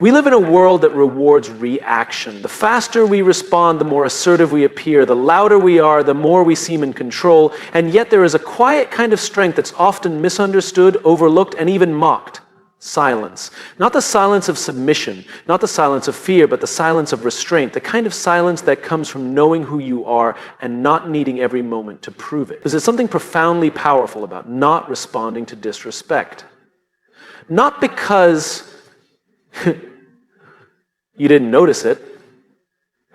We live in a world that rewards reaction. The faster we respond, the more assertive we appear. The louder we are, the more we seem in control. And yet there is a quiet kind of strength that's often misunderstood, overlooked, and even mocked. Silence. Not the silence of submission, not the silence of fear, but the silence of restraint. The kind of silence that comes from knowing who you are and not needing every moment to prove it. There's something profoundly powerful about not responding to disrespect. Not because you didn't notice it,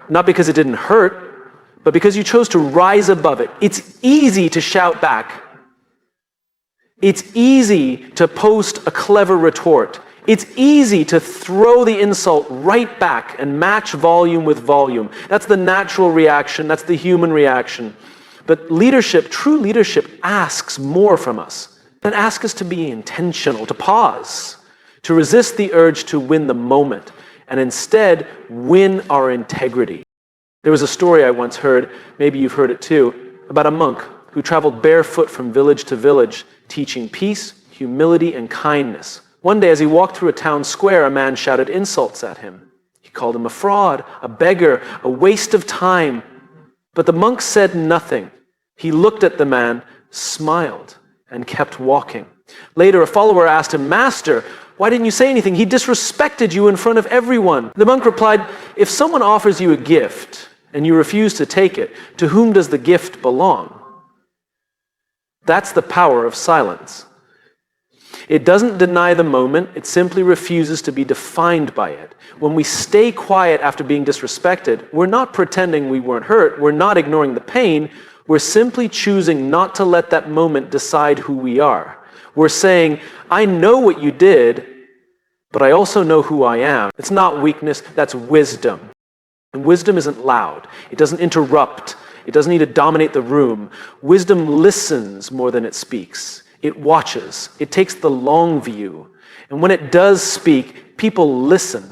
not because it didn't hurt, but because you chose to rise above it. It's easy to shout back. It's easy to post a clever retort. It's easy to throw the insult right back and match volume with volume. That's the natural reaction. That's the human reaction. But leadership, true leadership, asks more from us. It asks us to be intentional, to pause, to resist the urge to win the moment, and instead win our integrity. There was a story I once heard, maybe you've heard it too, about a monk who traveled barefoot from village to village, teaching peace, humility, and kindness. One day, as he walked through a town square, a man shouted insults at him. He called him a fraud, a beggar, a waste of time. But the monk said nothing. He looked at the man, smiled, and kept walking. Later, a follower asked him, "Master, why didn't you say anything? He disrespected you in front of everyone." The monk replied, "If someone offers you a gift and you refuse to take it, to whom does the gift belong?" That's the power of silence. It doesn't deny the moment, it simply refuses to be defined by it. When we stay quiet after being disrespected, we're not pretending we weren't hurt, we're not ignoring the pain, we're simply choosing not to let that moment decide who we are. We're saying, "I know what you did, but I also know who I am." It's not weakness, that's wisdom. And wisdom isn't loud, it doesn't interrupt. It doesn't need to dominate the room. Wisdom listens more than it speaks. It watches. It takes the long view. And when it does speak, people listen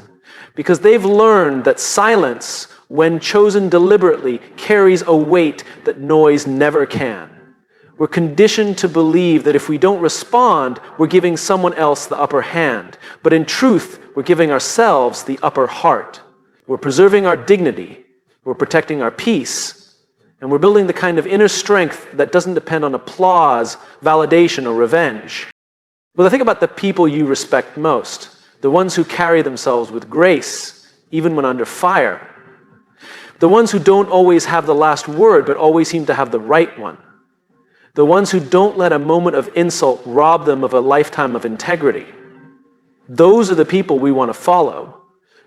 because they've learned that silence, when chosen deliberately, carries a weight that noise never can. We're conditioned to believe that if we don't respond, we're giving someone else the upper hand. But in truth, we're giving ourselves the upper heart. We're preserving our dignity. We're protecting our peace. And we're building the kind of inner strength that doesn't depend on applause, validation, or revenge. Well, think about the people you respect most, the ones who carry themselves with grace, even when under fire. The ones who don't always have the last word, but always seem to have the right one. The ones who don't let a moment of insult rob them of a lifetime of integrity. Those are the people we want to follow.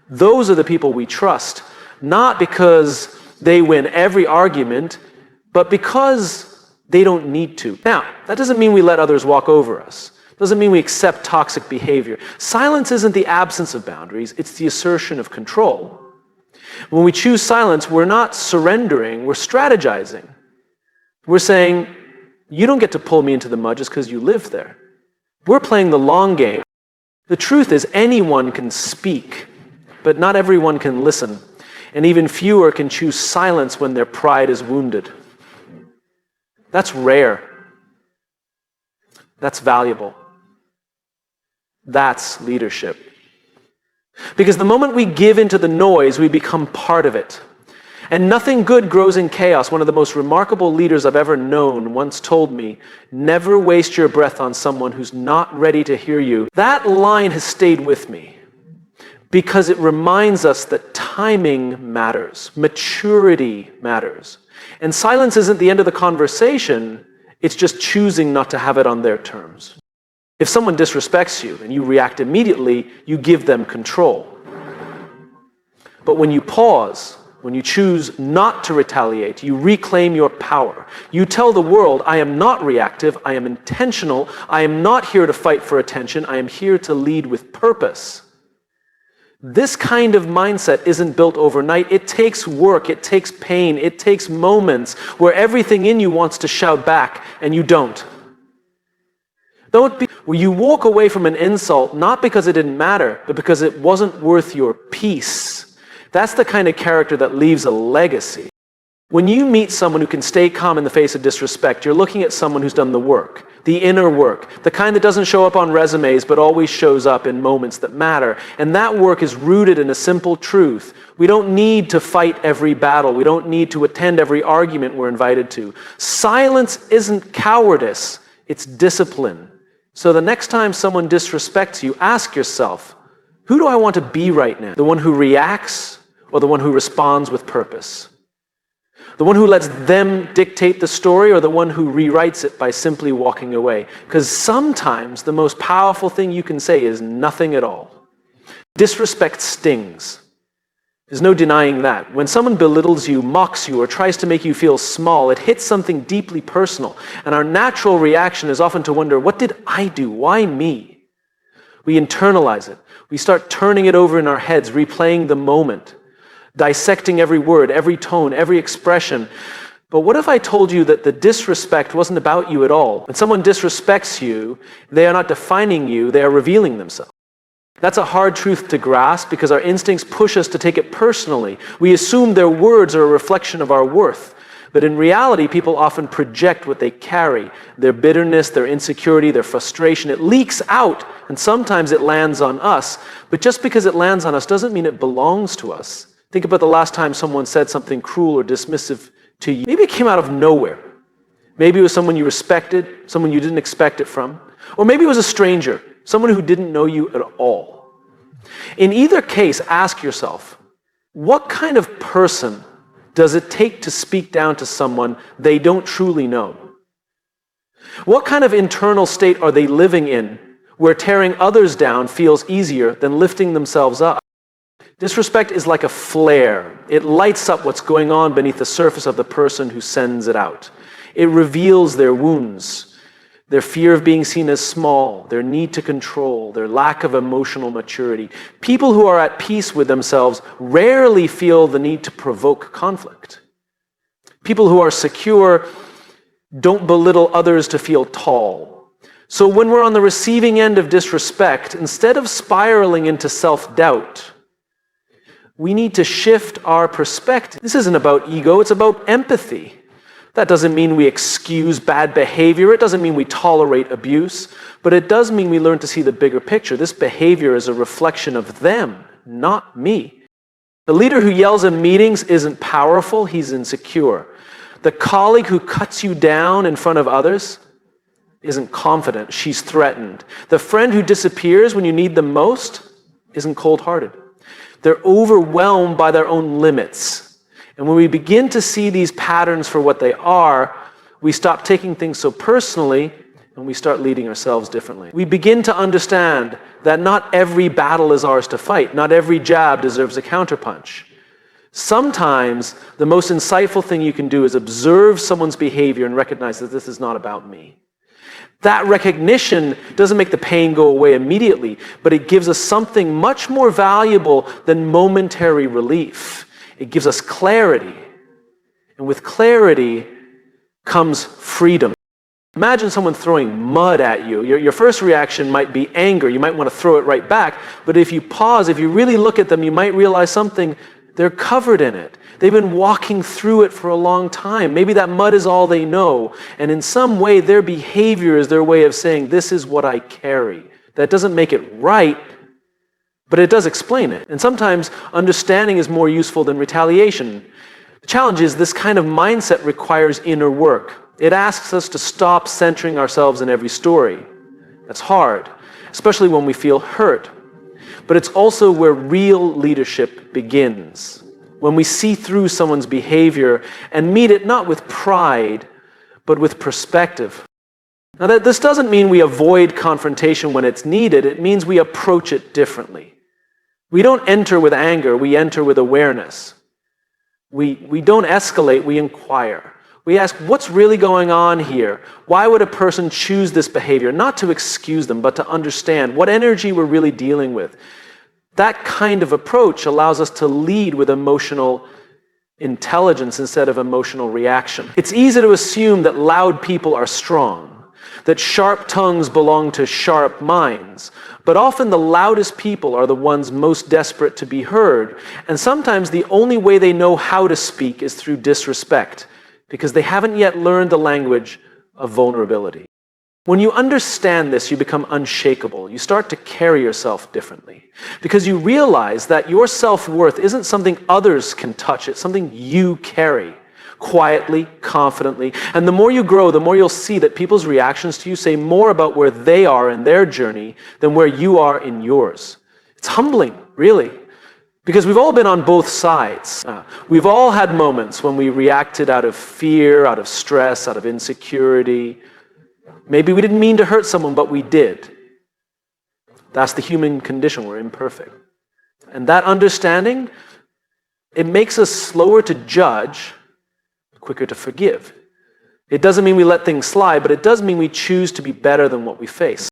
Those are the people we trust, not because they win every argument, but because they don't need to. Now, that doesn't mean we let others walk over us. It doesn't mean we accept toxic behavior. Silence isn't the absence of boundaries, it's the assertion of control. When we choose silence, we're not surrendering, we're strategizing. We're saying, you don't get to pull me into the mud just because you live there. We're playing the long game. The truth is anyone can speak, but not everyone can listen. And even fewer can choose silence when their pride is wounded. That's rare. That's valuable. That's leadership. Because the moment we give into the noise, we become part of it. And nothing good grows in chaos. One of the most remarkable leaders I've ever known once told me, "Never waste your breath on someone who's not ready to hear you." That line has stayed with me because it reminds us that timing matters, maturity matters. And silence isn't the end of the conversation, it's just choosing not to have it on their terms. If someone disrespects you and you react immediately, you give them control. But when you pause, when you choose not to retaliate, you reclaim your power. You tell the world, "I am not reactive, I am intentional, I am not here to fight for attention, I am here to lead with purpose." This kind of mindset isn't built overnight. It takes work, it takes pain, it takes moments where everything in you wants to shout back and you don't. Don't be where you walk away from an insult not because it didn't matter, but because it wasn't worth your peace. That's the kind of character that leaves a legacy. When you meet someone who can stay calm in the face of disrespect, you're looking at someone who's done the work, the inner work, the kind that doesn't show up on resumes but always shows up in moments that matter. And that work is rooted in a simple truth. We don't need to fight every battle. We don't need to attend every argument we're invited to. Silence isn't cowardice, it's discipline. So the next time someone disrespects you, ask yourself, who do I want to be right now? The one who reacts or the one who responds with purpose? The one who lets them dictate the story or the one who rewrites it by simply walking away? Because sometimes the most powerful thing you can say is nothing at all. Disrespect stings. There's no denying that. When someone belittles you, mocks you, or tries to make you feel small, it hits something deeply personal. And our natural reaction is often to wonder, what did I do? Why me? We internalize it. We start turning it over in our heads, replaying the moment, dissecting every word, every tone, every expression. But what if I told you that the disrespect wasn't about you at all? When someone disrespects you, they are not defining you, they are revealing themselves. That's a hard truth to grasp because our instincts push us to take it personally. We assume their words are a reflection of our worth. But in reality, people often project what they carry, their bitterness, their insecurity, their frustration. It leaks out, and sometimes it lands on us. But just because it lands on us doesn't mean it belongs to us. Think about the last time someone said something cruel or dismissive to you. Maybe it came out of nowhere. Maybe it was someone you respected, someone you didn't expect it from. Or maybe it was a stranger, someone who didn't know you at all. In either case, ask yourself, what kind of person does it take to speak down to someone they don't truly know? What kind of internal state are they living in where tearing others down feels easier than lifting themselves up? Disrespect is like a flare. It lights up what's going on beneath the surface of the person who sends it out. It reveals their wounds, their fear of being seen as small, their need to control, their lack of emotional maturity. People who are at peace with themselves rarely feel the need to provoke conflict. People who are secure don't belittle others to feel tall. So when we're on the receiving end of disrespect, instead of spiraling into self-doubt, we need to shift our perspective. This isn't about ego, it's about empathy. That doesn't mean we excuse bad behavior. It doesn't mean we tolerate abuse. But it does mean we learn to see the bigger picture. This behavior is a reflection of them, not me. The leader who yells in meetings isn't powerful, he's insecure. The colleague who cuts you down in front of others isn't confident, she's threatened. The friend who disappears when you need them most isn't cold-hearted. They're overwhelmed by their own limits. And when we begin to see these patterns for what they are, we stop taking things so personally and we start leading ourselves differently. We begin to understand that not every battle is ours to fight. Not every jab deserves a counterpunch. Sometimes the most insightful thing you can do is observe someone's behavior and recognize that this is not about me. That recognition doesn't make the pain go away immediately, but it gives us something much more valuable than momentary relief. It gives us clarity. And with clarity comes freedom. Imagine someone throwing mud at you. Your first reaction might be anger. You might want to throw it right back. But if you pause, if you really look at them, you might realize something. They're covered in it. They've been walking through it for a long time. Maybe that mud is all they know. And in some way, their behavior is their way of saying, this is what I carry. That doesn't make it right, but it does explain it. And sometimes understanding is more useful than retaliation. The challenge is this kind of mindset requires inner work. It asks us to stop centering ourselves in every story. That's hard, especially when we feel hurt. But it's also where real leadership begins. When we see through someone's behavior and meet it not with pride, but with perspective. Now, this doesn't mean we avoid confrontation when it's needed. It means we approach it differently. We don't enter with anger, we enter with awareness. We don't escalate, we inquire. We ask, what's really going on here? Why would a person choose this behavior? Not to excuse them, but to understand what energy we're really dealing with. That kind of approach allows us to lead with emotional intelligence instead of emotional reaction. It's easy to assume that loud people are strong. that sharp tongues belong to sharp minds. But often the loudest people are the ones most desperate to be heard. And sometimes the only way they know how to speak is through disrespect, because they haven't yet learned the language of vulnerability. When you understand this, you become unshakable. You start to carry yourself differently, because you realize that your self-worth isn't something others can touch. It's something you carry quietly, confidently. And the more you grow, the more you'll see that people's reactions to you say more about where they are in their journey than where you are in yours. It's humbling, really, because we've all been on both sides. We've all had moments when we reacted out of fear, out of stress, out of insecurity. Maybe we didn't mean to hurt someone, but we did. That's the human condition. We're imperfect. And that understanding, it makes us slower to judge, quicker to forgive. It doesn't mean we let things slide, but it does mean we choose to be better than what we face.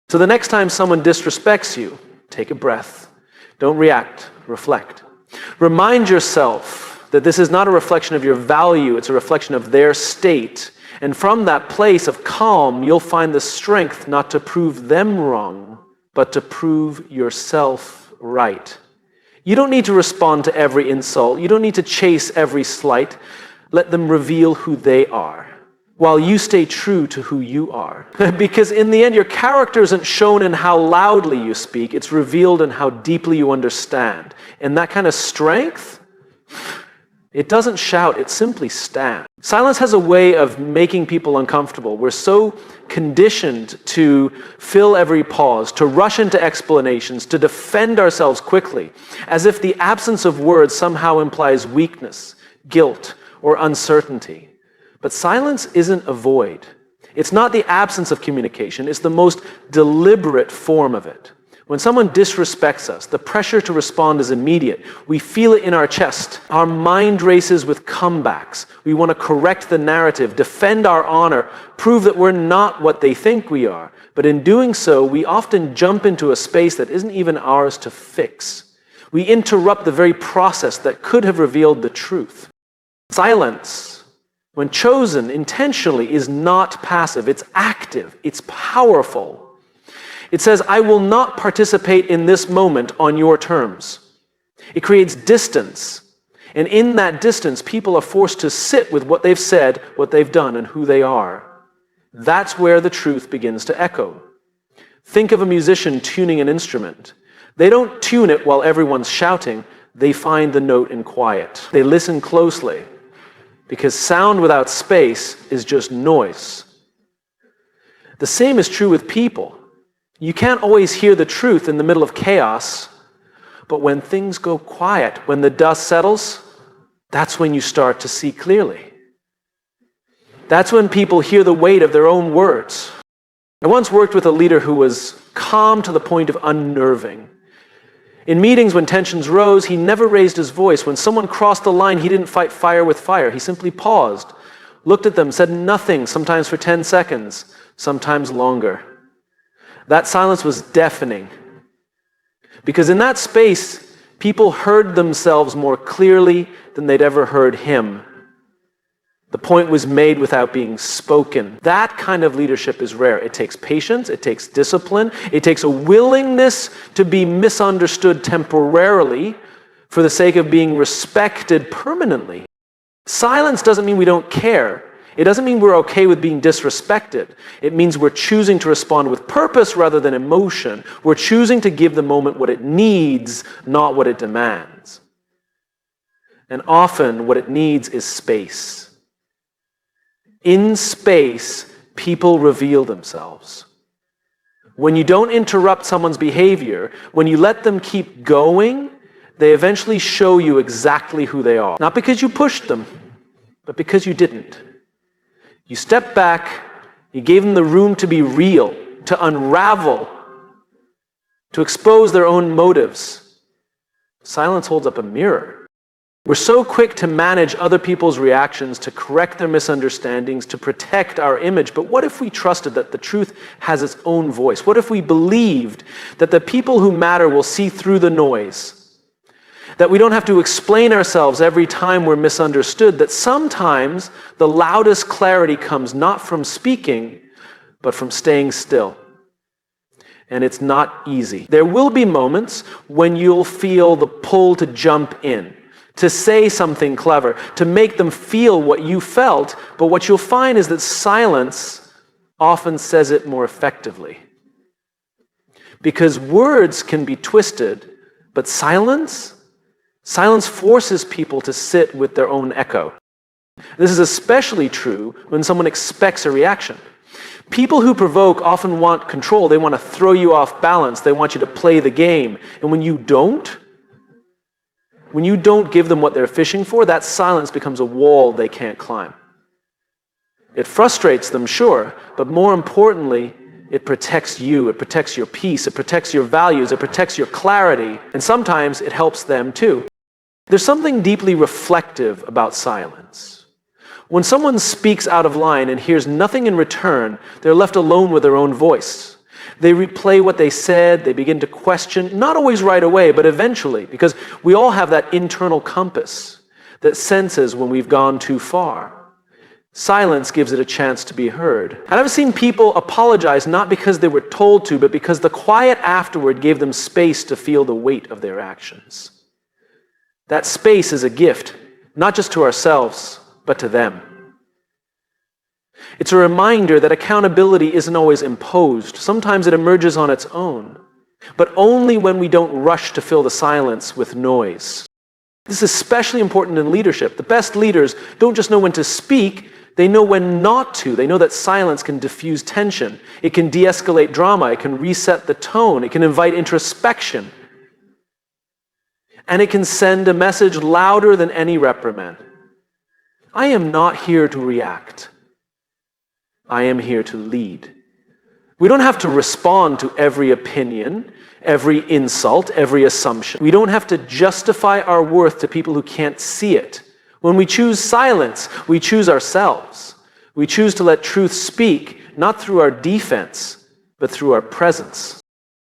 So the next time someone disrespects you, take a breath. Don't react, reflect. Remind yourself that this is not a reflection of your value, it's a reflection of their state. And from that place of calm, you'll find the strength not to prove them wrong, but to prove yourself right. You don't need to respond to every insult. You don't need to chase every slight. Let them reveal who they are, while you stay true to who you are. Because in the end, your character isn't shown in how loudly you speak. It's revealed in how deeply you understand. And that kind of strength, it doesn't shout, it simply stands. Silence has a way of making people uncomfortable. We're so conditioned to fill every pause, to rush into explanations, to defend ourselves quickly, as if the absence of words somehow implies weakness, guilt, or uncertainty. But silence isn't a void. It's not the absence of communication, it's the most deliberate form of it. When someone disrespects us, the pressure to respond is immediate. We feel it in our chest. Our mind races with comebacks. We want to correct the narrative, defend our honor, prove that we're not what they think we are. But in doing so, we often jump into a space that isn't even ours to fix. We interrupt the very process that could have revealed the truth. Silence, when chosen intentionally, is not passive. It's active. It's powerful. It says, I will not participate in this moment on your terms. It creates distance. And in that distance, people are forced to sit with what they've said, what they've done, and who they are. That's where the truth begins to echo. Think of a musician tuning an instrument. They don't tune it while everyone's shouting. They find the note in quiet. They listen closely, because sound without space is just noise. The same is true with people. You can't always hear the truth in the middle of chaos, but when things go quiet, when the dust settles, that's when you start to see clearly. That's when people hear the weight of their own words. I once worked with a leader who was calm to the point of unnerving. In meetings when tensions rose, he never raised his voice. When someone crossed the line, he didn't fight fire with fire. He simply paused, looked at them, said nothing, sometimes for 10 seconds, sometimes longer. That silence was deafening, because in that space, people heard themselves more clearly than they'd ever heard him. The point was made without being spoken. That kind of leadership is rare. It takes patience, it takes discipline, it takes a willingness to be misunderstood temporarily for the sake of being respected permanently. Silence doesn't mean we don't care. It doesn't mean we're okay with being disrespected. It means we're choosing to respond with purpose rather than emotion. We're choosing to give the moment what it needs, not what it demands. And often what it needs is space. In space, people reveal themselves. When you don't interrupt someone's behavior, when you let them keep going, they eventually show you exactly who they are. Not because you pushed them, but because you didn't. You stepped back, you gave them the room to be real, to unravel, to expose their own motives. Silence holds up a mirror. We're so quick to manage other people's reactions, to correct their misunderstandings, to protect our image. But what if we trusted that the truth has its own voice? What if we believed that the people who matter will see through the noise? That we don't have to explain ourselves every time we're misunderstood, that sometimes the loudest clarity comes not from speaking, but from staying still. And it's not easy. There will be moments when you'll feel the pull to jump in, to say something clever, to make them feel what you felt, but what you'll find is that silence often says it more effectively. Because words can be twisted, but silence forces people to sit with their own echo. This is especially true when someone expects a reaction. People who provoke often want control. They want to throw you off balance. They want you to play the game. And when you don't give them what they're fishing for, that silence becomes a wall they can't climb. It frustrates them, sure, but more importantly, it protects you, it protects your peace, it protects your values, it protects your clarity, and sometimes it helps them too. There's something deeply reflective about silence. When someone speaks out of line and hears nothing in return, they're left alone with their own voice. They replay what they said, they begin to question, not always right away, but eventually, because we all have that internal compass that senses when we've gone too far. Silence gives it a chance to be heard. And I've seen people apologize not because they were told to, but because the quiet afterward gave them space to feel the weight of their actions. That space is a gift, not just to ourselves, but to them. It's a reminder that accountability isn't always imposed. Sometimes it emerges on its own, but only when we don't rush to fill the silence with noise. This is especially important in leadership. The best leaders don't just know when to speak, they know when not to. They know that silence can diffuse tension. It can de-escalate drama. It can reset the tone. It can invite introspection. And it can send a message louder than any reprimand. I am not here to react. I am here to lead. We don't have to respond to every opinion, every insult, every assumption. We don't have to justify our worth to people who can't see it. When we choose silence, we choose ourselves. We choose to let truth speak, not through our defense, but through our presence.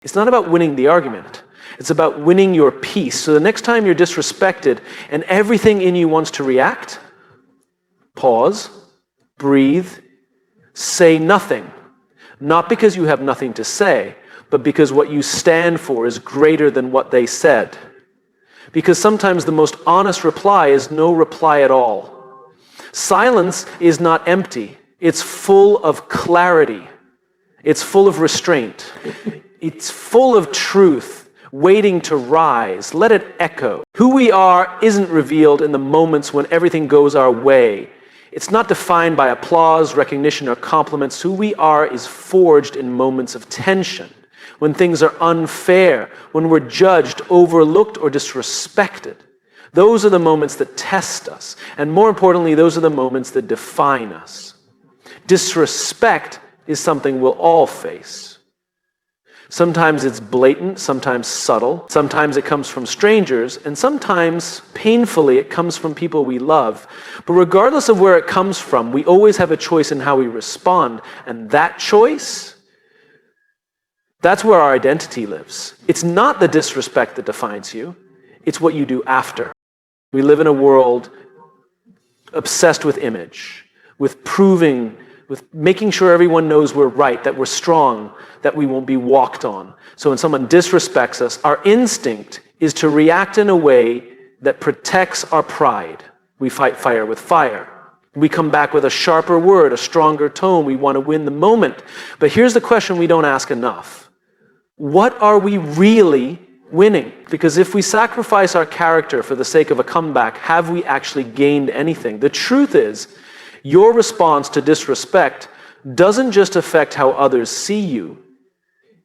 It's not about winning the argument. It's about winning your peace. So the next time you're disrespected and everything in you wants to react, pause, breathe, say nothing. Not because you have nothing to say, but because what you stand for is greater than what they said. Because sometimes the most honest reply is no reply at all. Silence is not empty. It's full of clarity. It's full of restraint. It's full of truth, waiting to rise. Let it echo. Who we are isn't revealed in the moments when everything goes our way. It's not defined by applause, recognition, or compliments. Who we are is forged in moments of tension, when things are unfair, when we're judged, overlooked, or disrespected. Those are the moments that test us. And more importantly, those are the moments that define us. Disrespect is something we'll all face. Sometimes it's blatant, sometimes subtle, sometimes it comes from strangers, and sometimes, painfully, it comes from people we love. But regardless of where it comes from, we always have a choice in how we respond, and that choice, that's where our identity lives. It's not the disrespect that defines you, it's what you do after. We live in a world obsessed with image, with proving, with making sure everyone knows we're right, that we're strong, that we won't be walked on. So when someone disrespects us, our instinct is to react in a way that protects our pride. We fight fire with fire. We come back with a sharper word, a stronger tone. We want to win the moment. But here's the question we don't ask enough. What are we really winning? Because if we sacrifice our character for the sake of a comeback, have we actually gained anything? The truth is, your response to disrespect doesn't just affect how others see you.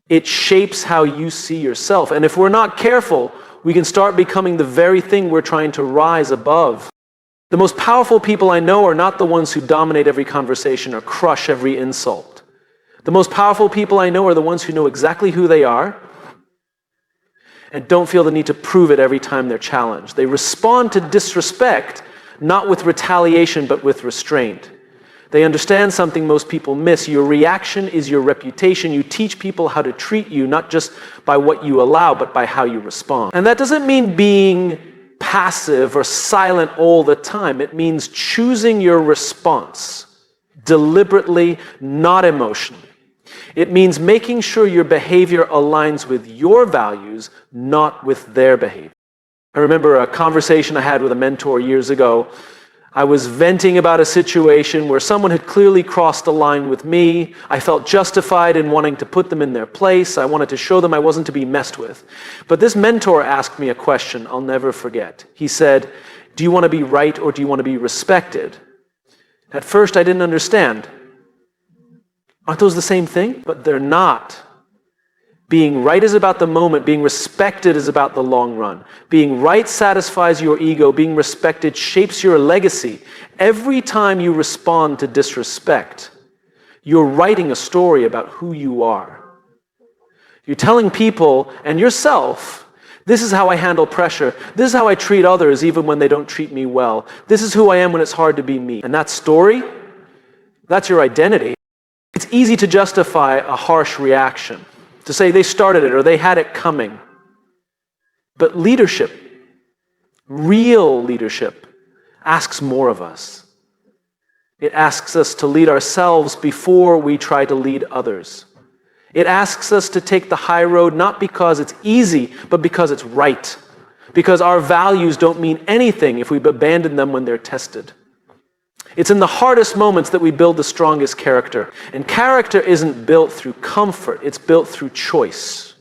It shapes how you see yourself. And if we're not careful, we can start becoming the very thing we're trying to rise above. The most powerful people I know are not the ones who dominate every conversation or crush every insult. The most powerful people I know are the ones who know exactly who they are and don't feel the need to prove it every time they're challenged. They respond to disrespect not with retaliation, but with restraint. They understand something most people miss. Your reaction is your reputation. You teach people how to treat you, not just by what you allow, but by how you respond. And that doesn't mean being passive or silent all the time. It means choosing your response deliberately, not emotionally. It means making sure your behavior aligns with your values, not with their behavior. I remember a conversation I had with a mentor years ago. I was venting about a situation where someone had clearly crossed a line with me. I felt justified in wanting to put them in their place. I wanted to show them I wasn't to be messed with. But this mentor asked me a question I'll never forget. He said, "Do you want to be right or do you want to be respected?" At first, I didn't understand. Aren't those the same thing? But they're not. Being right is about the moment. Being respected is about the long run. Being right satisfies your ego. Being respected shapes your legacy. Every time you respond to disrespect, you're writing a story about who you are. You're telling people and yourself, this is how I handle pressure. This is how I treat others even when they don't treat me well. This is who I am when it's hard to be me. And that story, that's your identity. It's easy to justify a harsh reaction, to say they started it or they had it coming. But leadership, real leadership, asks more of us. It asks us to lead ourselves before we try to lead others. It asks us to take the high road not because it's easy, but because it's right. Because our values don't mean anything if we've abandoned them when they're tested. It's in the hardest moments that we build the strongest character. And character isn't built through comfort, it's built through choice.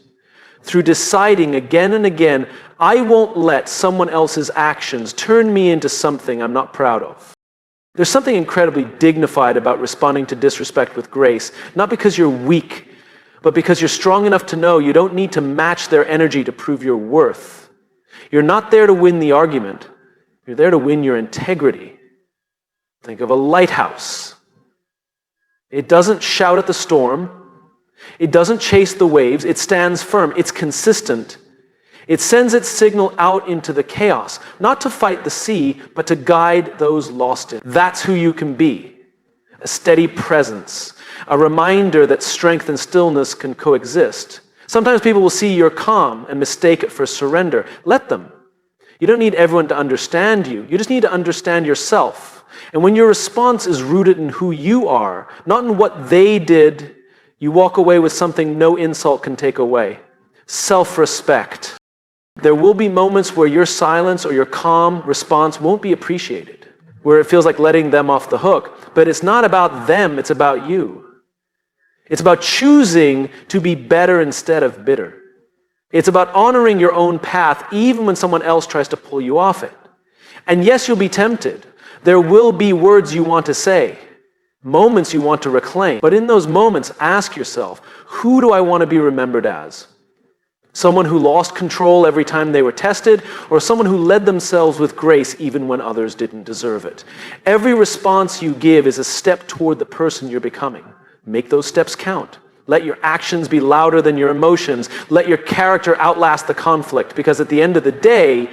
Through deciding again and again, I won't let someone else's actions turn me into something I'm not proud of. There's something incredibly dignified about responding to disrespect with grace, not because you're weak, but because you're strong enough to know you don't need to match their energy to prove your worth. You're not there to win the argument, you're there to win your integrity. Think of a lighthouse. It doesn't shout at the storm. It doesn't chase the waves. It stands firm. It's consistent. It sends its signal out into the chaos, not to fight the sea, but to guide those lost in. That's who you can be. A steady presence. A reminder that strength and stillness can coexist. Sometimes people will see your calm and mistake it for surrender. Let them. You don't need everyone to understand you. You just need to understand yourself. And when your response is rooted in who you are, not in what they did, you walk away with something no insult can take away. Self-respect. There will be moments where your silence or your calm response won't be appreciated, where it feels like letting them off the hook. But it's not about them, it's about you. It's about choosing to be better instead of bitter. It's about honoring your own path even when someone else tries to pull you off it. And yes, you'll be tempted. There will be words you want to say, moments you want to reclaim. But in those moments, ask yourself, who do I want to be remembered as? Someone who lost control every time they were tested, or someone who led themselves with grace even when others didn't deserve it? Every response you give is a step toward the person you're becoming. Make those steps count. Let your actions be louder than your emotions. Let your character outlast the conflict, because at the end of the day,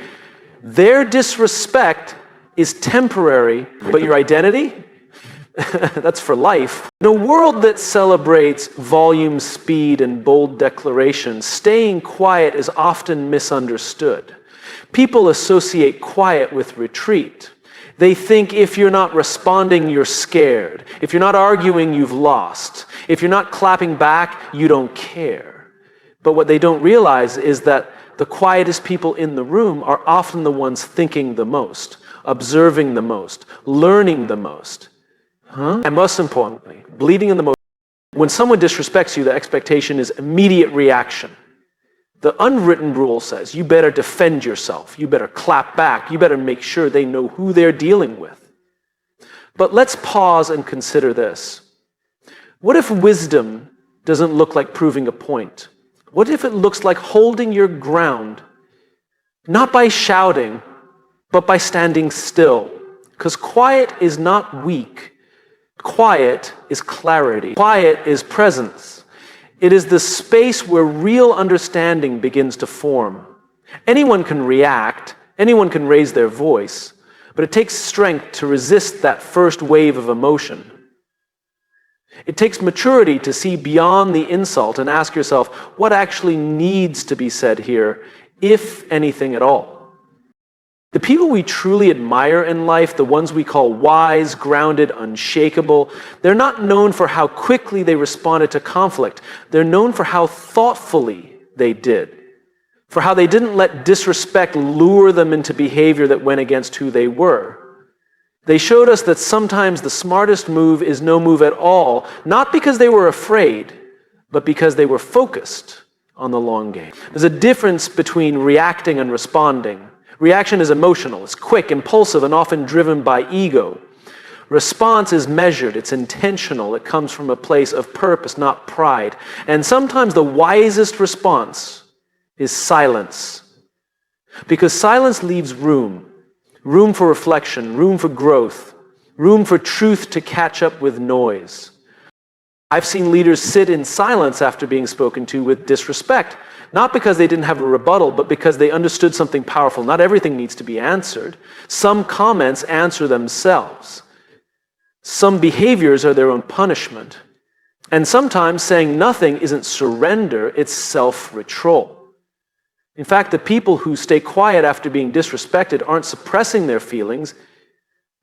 their disrespect is temporary, but your identity, that's for life. In a world that celebrates volume, speed, and bold declarations, staying quiet is often misunderstood. People associate quiet with retreat. They think if you're not responding, you're scared. If you're not arguing, you've lost. If you're not clapping back, you don't care. But what they don't realize is that the quietest people in the room are often the ones thinking the most, observing the most, learning the most. And most importantly, bleeding in the most. When someone disrespects you, the expectation is immediate reaction. The unwritten rule says you better defend yourself, you better clap back, you better make sure they know who they're dealing with. But let's pause and consider this. What if wisdom doesn't look like proving a point? What if it looks like holding your ground, not by shouting, but by standing still? Because quiet is not weak. Quiet is clarity. Quiet is presence. It is the space where real understanding begins to form. Anyone can react, anyone can raise their voice, but it takes strength to resist that first wave of emotion. It takes maturity to see beyond the insult and ask yourself, what actually needs to be said here, if anything at all? The people we truly admire in life, the ones we call wise, grounded, unshakable, they're not known for how quickly they responded to conflict. They're known for how thoughtfully they did, for how they didn't let disrespect lure them into behavior that went against who they were. They showed us that sometimes the smartest move is no move at all, not because they were afraid, but because they were focused on the long game. There's a difference between reacting and responding. Reaction is emotional, it's quick, impulsive, and often driven by ego. Response is measured, it's intentional, it comes from a place of purpose, not pride. And sometimes the wisest response is silence. Because silence leaves room for reflection, room for growth, room for truth to catch up with noise. I've seen leaders sit in silence after being spoken to with disrespect, not because they didn't have a rebuttal, but because they understood something powerful. Not everything needs to be answered. Some comments answer themselves. Some behaviors are their own punishment. And sometimes saying nothing isn't surrender, it's self-control. In fact, the people who stay quiet after being disrespected aren't suppressing their feelings,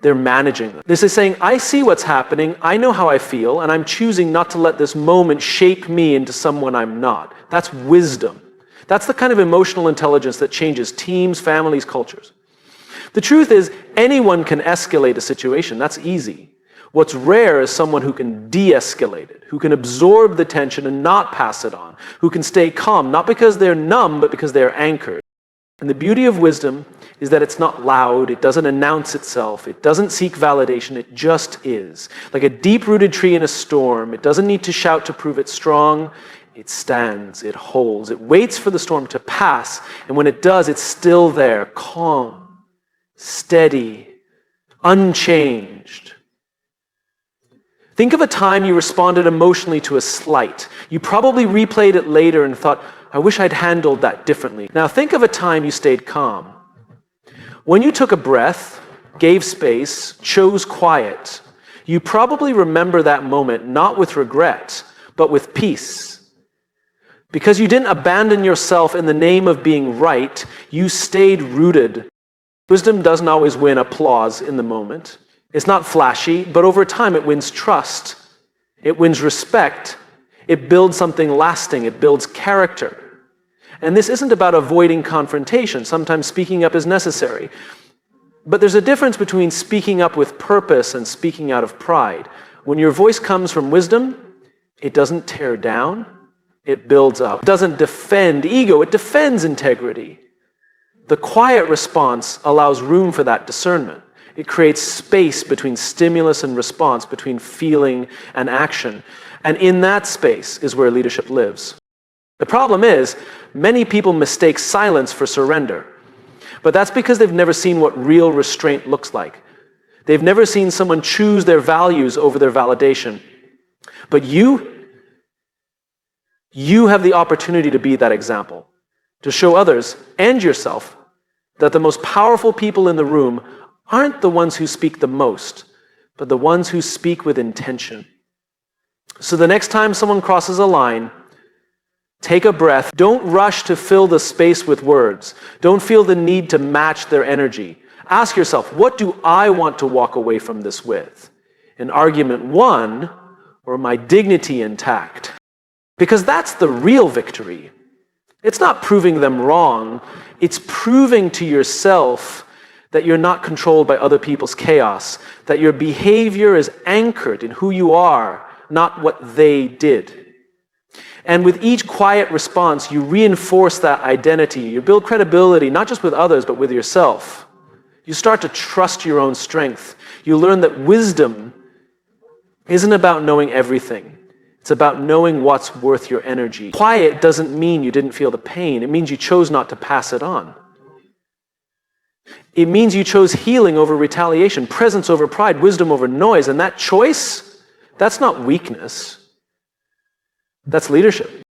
they're managing them. This is saying, I see what's happening, I know how I feel, and I'm choosing not to let this moment shape me into someone I'm not. That's wisdom. That's the kind of emotional intelligence that changes teams, families, cultures. The truth is, anyone can escalate a situation. That's easy. What's rare is someone who can de-escalate it, who can absorb the tension and not pass it on, who can stay calm, not because they're numb, but because they're anchored. And the beauty of wisdom is that it's not loud, it doesn't announce itself, it doesn't seek validation, it just is. Like a deep-rooted tree in a storm, it doesn't need to shout to prove it's strong, it stands, it holds, it waits for the storm to pass, and when it does, it's still there, calm, steady, unchanged. Think of a time you responded emotionally to a slight. You probably replayed it later and thought, I wish I'd handled that differently. Now think of a time you stayed calm. When you took a breath, gave space, chose quiet, you probably remember that moment not with regret, but with peace. Because you didn't abandon yourself in the name of being right, you stayed rooted. Wisdom doesn't always win applause in the moment. It's not flashy, but over time it wins trust. It wins respect. It builds something lasting. It builds character. And this isn't about avoiding confrontation. Sometimes speaking up is necessary. But there's a difference between speaking up with purpose and speaking out of pride. When your voice comes from wisdom, it doesn't tear down, it builds up. It doesn't defend ego, it defends integrity. The quiet response allows room for that discernment. It creates space between stimulus and response, between feeling and action. And in that space is where leadership lives. The problem is, many people mistake silence for surrender. But that's because they've never seen what real restraint looks like. They've never seen someone choose their values over their validation. But you have the opportunity to be that example, to show others and yourself that the most powerful people in the room aren't the ones who speak the most, but the ones who speak with intention. So the next time someone crosses a line, take a breath. Don't rush to fill the space with words. Don't feel the need to match their energy. Ask yourself, what do I want to walk away from this with? An argument won, or my dignity intact? Because that's the real victory. It's not proving them wrong. It's proving to yourself that you're not controlled by other people's chaos, that your behavior is anchored in who you are, not what they did. And with each quiet response, you reinforce that identity. You build credibility, not just with others, but with yourself. You start to trust your own strength. You learn that wisdom isn't about knowing everything. It's about knowing what's worth your energy. Quiet doesn't mean you didn't feel the pain. It means you chose not to pass it on. It means you chose healing over retaliation, presence over pride, wisdom over noise. And that choice, that's not weakness. That's leadership.